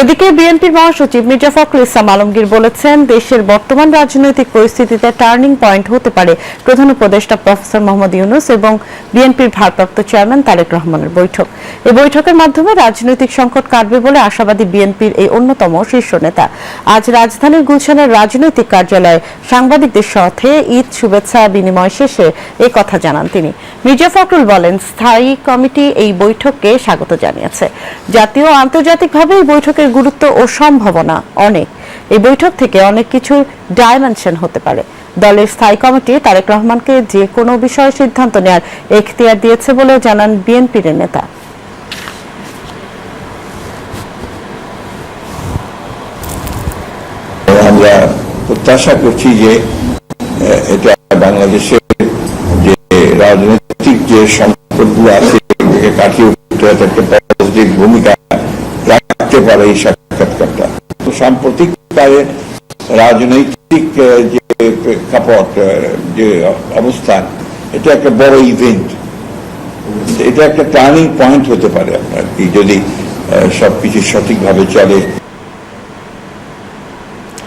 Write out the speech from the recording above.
এদিকে বিএনপির মহাসচিব মির্জা ফখরুল ইসলাম আলমগীর বলেছেন, দেশের বর্তমান রাজনৈতিক পরিস্থিতিতে টার্নিং পয়েন্ট হতে পারে প্রধান উপদেষ্টা প্রফেসর মোহাম্মদ ইউনূস এবং বিএনপির ভারপ্রাপ্ত চেয়ারম্যান তারেক রহমানের বৈঠক। এই বৈঠকের মাধ্যমে রাজনৈতিক সংকট কাটবে বলে আশাবাদী বিএনপির এই অন্যতম শীর্ষ নেতা। আজ রাজধানীর গুলশানের রাজনৈতিক কার্যালয়ে সাংবাদিকদের সাথে ঈদ শুভেচ্ছা বিনিময় শেষে এই কথা জানান তিনি। মির্জা ফখরুল বলেন, স্থায়ী কমিটি এই বৈঠককে স্বাগত জানিয়েছে। জাতীয় ও আন্তর্জাতিকভাবে এই বৈঠকের গুরুত্ব ও সম্ভাবনা অনেক। এই বৈঠক থেকে অনেক কিছু ডাইমেনশন হতে পারে। দলের স্থায়ী কমিটি তারেক রহমানকে যে কোনো বিষয়ে সিদ্ধান্ত নেওয়ার এখতিয়ার দিয়েছে বলেও জানান বিএনপির নেতা। আমরা প্রত্যাশা করছি যে এটা বাংলাদেশের যে রাজনৈতিক যে সংকটগুলো আছে এটাকে কাটিয়ে উঠতে একটা পজিটিভ ভূমিকা রাখতে পারে এই সাক্ষাৎকারটা। সাম্প্রতিক রাজনৈতিক যে প্রেক্ষাপট, যে অবস্থান, এটা একটা বড় ইভেন্ট, এটা একটা টার্নিং পয়েন্ট হতে পারে আপনার কি, যদি সবকিছু সঠিকভাবে চলে।